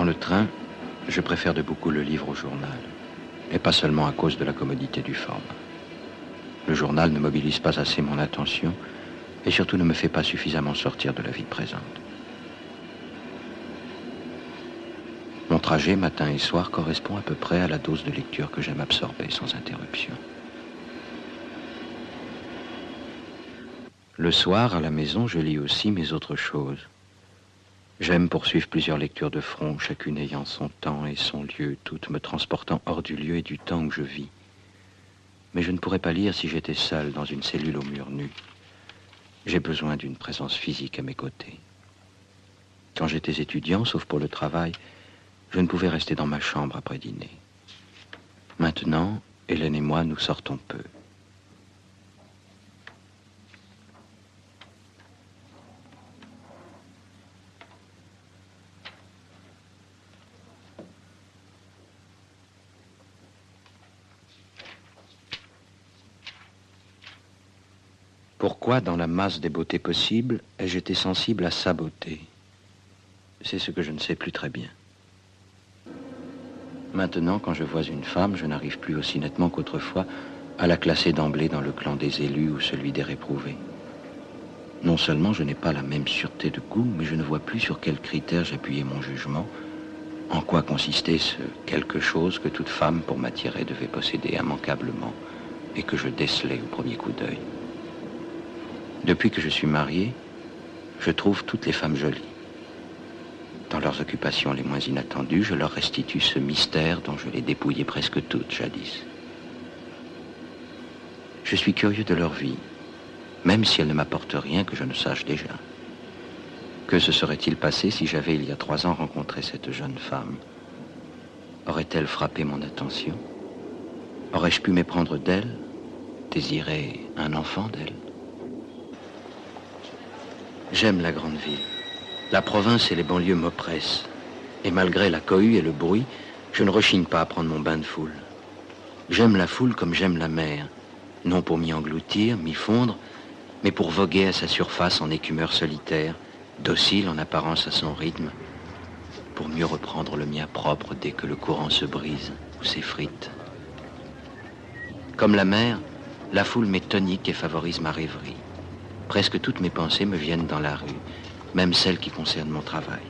le train, je préfère de beaucoup le livre au journal. Et pas seulement à cause de la commodité du format. Le journal ne mobilise pas assez mon attention et surtout ne me fait pas suffisamment sortir de la vie présente. Mon trajet matin et soir correspond à peu près à la dose de lecture que j'aime absorber sans interruption. Le soir, à la maison, je lis aussi mes autres choses. J'aime poursuivre plusieurs lectures de front, chacune ayant son temps et son lieu, toutes me transportant hors du lieu et du temps où je vis. Mais je ne pourrais pas lire si j'étais seul dans une cellule au mur nu. J'ai besoin d'une présence physique à mes côtés. Quand j'étais étudiant, sauf pour le travail, je ne pouvais rester dans ma chambre après dîner. Maintenant, Hélène et moi, nous sortons peu. Pourquoi, dans la masse des beautés possibles, ai-je été sensible à sa beauté? C'est ce que je ne sais plus très bien. Maintenant, quand je vois une femme, je n'arrive plus aussi nettement qu'autrefois à la classer d'emblée dans le clan des élus ou celui des réprouvés. Non seulement je n'ai pas la même sûreté de goût, mais je ne vois plus sur quels critères j'appuyais mon jugement, en quoi consistait ce quelque chose que toute femme, pour m'attirer, devait posséder immanquablement et que je décelais au premier coup d'œil. Depuis que je suis marié, je trouve toutes les femmes jolies. Dans leurs occupations les moins inattendues, je leur restitue ce mystère dont je les dépouillais presque toutes jadis. Je suis curieux de leur vie, même si elles ne m'apportent rien que je ne sache déjà. Que se serait-il passé si j'avais, il y a 3 ans, rencontré cette jeune femme? Aurait-elle frappé mon attention? Aurais-je pu m'éprendre d'elle, désirer un enfant d'elle? J'aime la grande ville. La province et les banlieues m'oppressent. Et malgré la cohue et le bruit, je ne rechigne pas à prendre mon bain de foule. J'aime la foule comme j'aime la mer, non pour m'y engloutir, m'y fondre, mais pour voguer à sa surface en écumeur solitaire, docile en apparence à son rythme, pour mieux reprendre le mien propre dès que le courant se brise ou s'effrite. Comme la mer, la foule m'est tonique et favorise ma rêverie. Presque toutes mes pensées me viennent dans la rue, même celles qui concernent mon travail.